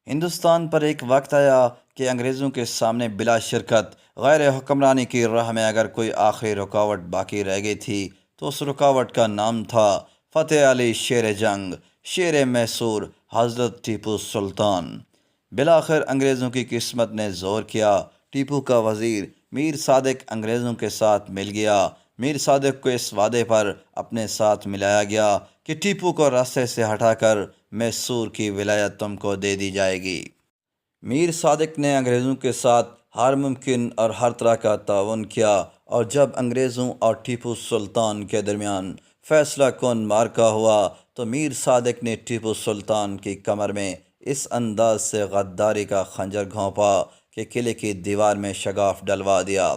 ہندوستان پر ایک وقت آیا کہ انگریزوں کے سامنے بلا شرکت غیر حکمرانی کی راہ میں اگر کوئی آخری رکاوٹ باقی رہ گئی تھی تو اس رکاوٹ کا نام تھا فتح علی شیر جنگ، شیر میسور، حضرت ٹیپو سلطان۔ بالآخر انگریزوں کی قسمت نے زور کیا۔ ٹیپو کا وزیر میر صادق انگریزوں کے ساتھ مل گیا۔ میر صادق کو اس وعدے پر اپنے ساتھ ملایا گیا کہ ٹیپو کو راستے سے ہٹا کر میسور کی ولایت تم کو دے دی جائے گی۔ میر صادق نے انگریزوں کے ساتھ ہر ممکن اور ہر طرح کا تعاون کیا، اور جب انگریزوں اور ٹیپو سلطان کے درمیان فیصلہ کن معرکہ ہوا تو میر صادق نے ٹیپو سلطان کی کمر میں اس انداز سے غداری کا خنجر گھونپا کہ قلعے کی دیوار میں شگاف ڈلوا دیا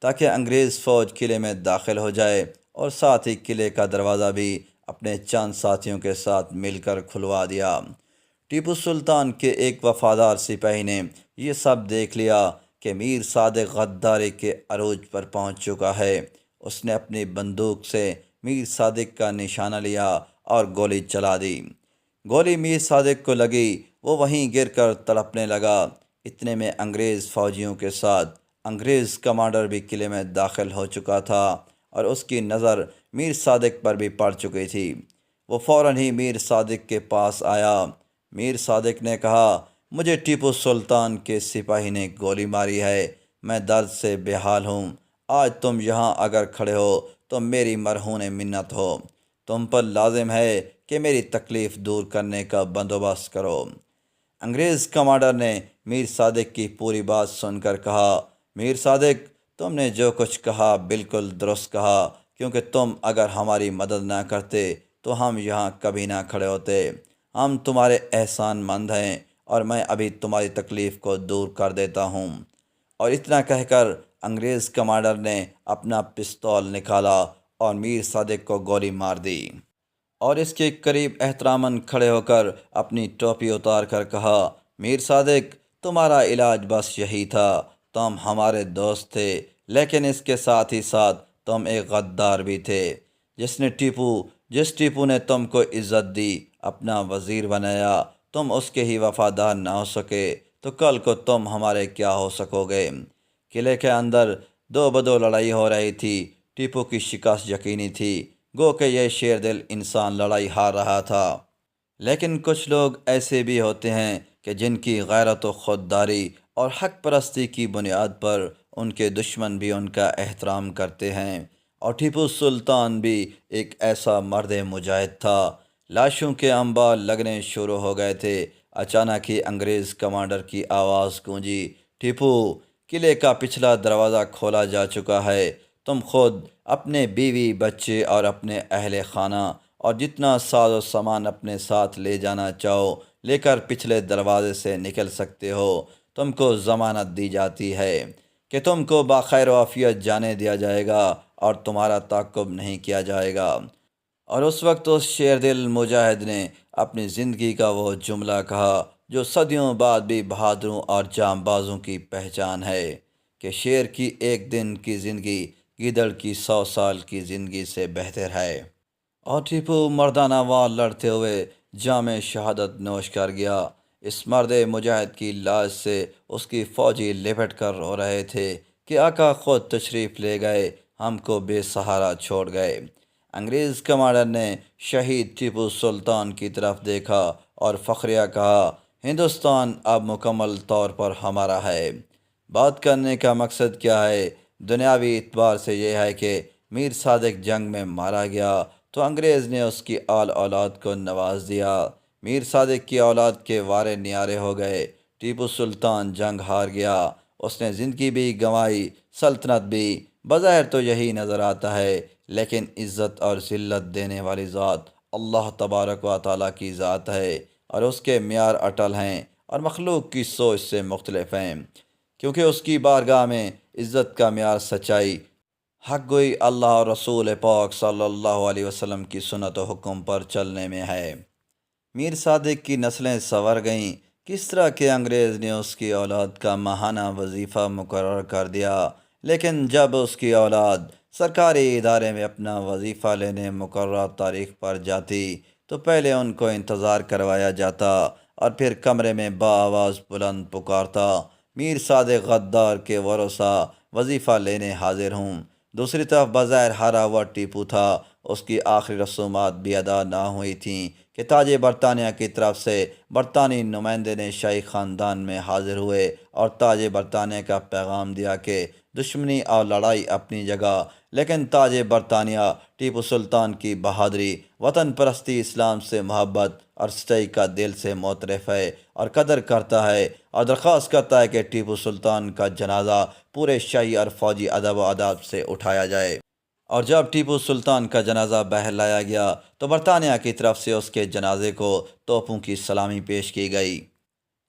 تاکہ انگریز فوج قلعے میں داخل ہو جائے، اور ساتھ ہی قلعے کا دروازہ بھی اپنے چند ساتھیوں کے ساتھ مل کر کھلوا دیا۔ ٹیپو سلطان کے ایک وفادار سپاہی نے یہ سب دیکھ لیا کہ میر صادق غداری کے عروج پر پہنچ چکا ہے۔ اس نے اپنی بندوق سے میر صادق کا نشانہ لیا اور گولی چلا دی۔ گولی میر صادق کو لگی، وہ وہیں گر کر تڑپنے لگا۔ اتنے میں انگریز فوجیوں کے ساتھ انگریز کمانڈر بھی قلعے میں داخل ہو چکا تھا، اور اس کی نظر میر صادق پر بھی پڑ چکی تھی۔ وہ فوراً ہی میر صادق کے پاس آیا۔ میر صادق نے کہا، مجھے ٹیپو سلطان کے سپاہی نے گولی ماری ہے، میں درد سے بے حال ہوں۔ آج تم یہاں اگر کھڑے ہو تو میری مرہون منت ہو، تم پر لازم ہے کہ میری تکلیف دور کرنے کا بندوبست کرو۔ انگریز کمانڈر نے میر صادق کی پوری بات سن کر کہا، میر صادق، تم نے جو کچھ کہا بالکل درست کہا، کیونکہ تم اگر ہماری مدد نہ کرتے تو ہم یہاں کبھی نہ کھڑے ہوتے۔ ہم تمہارے احسان مند ہیں، اور میں ابھی تمہاری تکلیف کو دور کر دیتا ہوں۔ اور اتنا کہہ کر انگریز کمانڈر نے اپنا پستول نکالا اور میر صادق کو گولی مار دی، اور اس کے قریب احتراماً کھڑے ہو کر اپنی ٹوپی اتار کر کہا، میر صادق، تمہارا علاج بس یہی تھا۔ تم ہمارے دوست تھے، لیکن اس کے ساتھ ہی ساتھ تم ایک غدار بھی تھے۔ جس ٹیپو نے تم کو عزت دی، اپنا وزیر بنایا، تم اس کے ہی وفادار نہ ہو سکے تو کل کو تم ہمارے کیا ہو سکو گے؟ قلعے کے اندر دو بدو لڑائی ہو رہی تھی۔ ٹیپو کی شکست یقینی تھی، گو کہ یہ شیر دل انسان لڑائی ہار رہا تھا۔ لیکن کچھ لوگ ایسے بھی ہوتے ہیں کہ جن کی غیرت و خودداری اور حق پرستی کی بنیاد پر ان کے دشمن بھی ان کا احترام کرتے ہیں، اور ٹیپو سلطان بھی ایک ایسا مرد مجاہد تھا۔ لاشوں کے انبار لگنے شروع ہو گئے تھے۔ اچانک ہی انگریز کمانڈر کی آواز گونجی، ٹیپو، قلعے کا پچھلا دروازہ کھولا جا چکا ہے۔ تم خود، اپنے بیوی، بچے اور اپنے اہل خانہ اور جتنا ساز و سامان اپنے ساتھ لے جانا چاہو لے کر پچھلے دروازے سے نکل سکتے ہو۔ تم کو ضمانت دی جاتی ہے کہ تم کو بخیر و عافیت جانے دیا جائے گا اور تمہارا تعقب نہیں کیا جائے گا۔ اور اس وقت اس شیر دل مجاہد نے اپنی زندگی کا وہ جملہ کہا جو صدیوں بعد بھی بہادروں اور جاں بازوں کی پہچان ہے، کہ شیر کی ایک دن کی زندگی گیدڑ کی 100 سال کی زندگی سے بہتر ہے۔ اور ٹیپو مردانہ وار لڑتے ہوئے جام شہادت نوش کر گیا۔ اس مرد مجاہد کی لاش سے اس کی فوجی لپٹ کر رو رہے تھے کہ آقا خود تشریف لے گئے، ہم کو بے سہارا چھوڑ گئے۔ انگریز کمانڈر نے شہید ٹیپو سلطان کی طرف دیکھا اور فخریہ کہا، ہندوستان اب مکمل طور پر ہمارا ہے۔ بات کرنے کا مقصد کیا ہے؟ دنیاوی اعتبار سے یہ ہے کہ میر صادق جنگ میں مارا گیا تو انگریز نے اس کی آل اولاد کو نواز دیا۔ میر صادق کی اولاد کے وارے نیارے ہو گئے۔ ٹیپو سلطان جنگ ہار گیا، اس نے زندگی بھی گنوائی، سلطنت بھی۔ بظاہر تو یہی نظر آتا ہے، لیکن عزت اور ذلت دینے والی ذات اللہ تبارک و تعالیٰ کی ذات ہے، اور اس کے معیار اٹل ہیں اور مخلوق کی سوچ سے مختلف ہیں، کیونکہ اس کی بارگاہ میں عزت کا معیار سچائی، حق گوئی اللہ اور رسول پاک صلی اللہ علیہ وسلم کی سنت و حکم پر چلنے میں ہے۔ میر صادق کی نسلیں سنور گئیں، کس طرح کہ انگریز نے اس کی اولاد کا ماہانہ وظیفہ مقرر کر دیا، لیکن جب اس کی اولاد سرکاری ادارے میں اپنا وظیفہ لینے مقررہ تاریخ پر جاتی تو پہلے ان کو انتظار کروایا جاتا اور پھر کمرے میں بآواز بلند پکارتا، میر صادق غدار کے ورثا وظیفہ لینے حاضر ہوں۔ دوسری طرف بظاہر ہارا ہوا ٹیپو تھا، اس کی آخری رسومات بھی ادا نہ ہوئی تھیں کہ تاج برطانیہ کی طرف سے برطانوی نمائندے نے شاہی خاندان میں حاضر ہوئے اور تاج برطانیہ کا پیغام دیا کہ دشمنی اور لڑائی اپنی جگہ، لیکن تاج برطانیہ ٹیپو سلطان کی بہادری، وطن پرستی، اسلام سے محبت اور سچائی کا دل سے معترف ہے اور قدر کرتا ہے، اور درخواست کرتا ہے کہ ٹیپو سلطان کا جنازہ پورے شاہی اور فوجی ادب و آداب سے اٹھایا جائے۔ اور جب ٹیپو سلطان کا جنازہ باہر لایا گیا تو برطانیہ کی طرف سے اس کے جنازے کو توپوں کی سلامی پیش کی گئی۔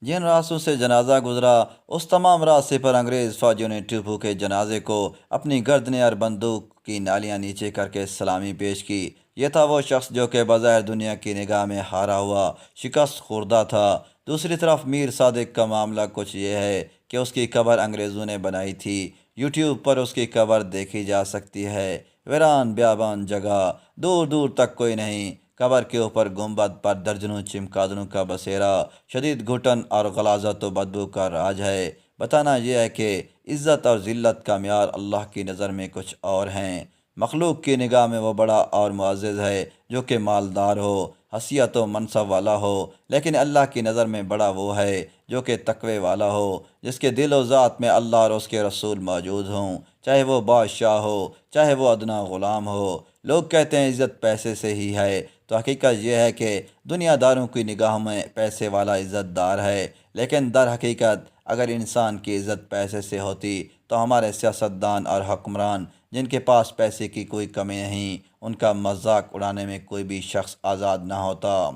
جن راستوں سے جنازہ گزرا، اس تمام راستے پر انگریز فوجیوں نے ٹیپو کے جنازے کو اپنی گردنیں اور بندوق کی نالیاں نیچے کر کے سلامی پیش کی۔ یہ تھا وہ شخص جو کہ بظاہر دنیا کی نگاہ میں ہارا ہوا، شکست خوردہ تھا۔ دوسری طرف میر صادق کا معاملہ کچھ یہ ہے کہ اس کی قبر انگریزوں نے بنائی تھی۔ یوٹیوب پر اس کی قبر دیکھی جا سکتی ہے۔ ویران بیابان جگہ، دور دور تک کوئی نہیں۔ قبر کے اوپر گنبد پر درجنوں چمگادڑوں کا بسیرا، شدید گھٹن اور غلاظت و بدبو کا راج ہے۔ بتانا یہ ہے کہ عزت اور ذلت کا معیار اللہ کی نظر میں کچھ اور ہیں۔ مخلوق کی نگاہ میں وہ بڑا اور معزز ہے جو کہ مالدار ہو، حیثیت و منصب والا ہو، لیکن اللہ کی نظر میں بڑا وہ ہے جو کہ تقوی والا ہو، جس کے دل و ذات میں اللہ اور اس کے رسول موجود ہوں، چاہے وہ بادشاہ ہو، چاہے وہ ادنا غلام ہو۔ لوگ کہتے ہیں عزت پیسے سے ہی ہے، تو حقیقت یہ ہے کہ دنیا داروں کی نگاہوں میں پیسے والا عزت دار ہے، لیکن در حقیقت اگر انسان کی عزت پیسے سے ہوتی تو ہمارے سیاستدان اور حکمران جن کے پاس پیسے کی کوئی کمی نہیں، ان کا مذاق اڑانے میں کوئی بھی شخص آزاد نہ ہوتا۔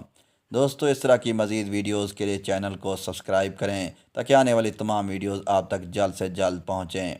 دوستو، اس طرح کی مزید ویڈیوز کے لیے چینل کو سبسکرائب کریں تاکہ آنے والی تمام ویڈیوز آپ تک جلد سے جلد پہنچیں۔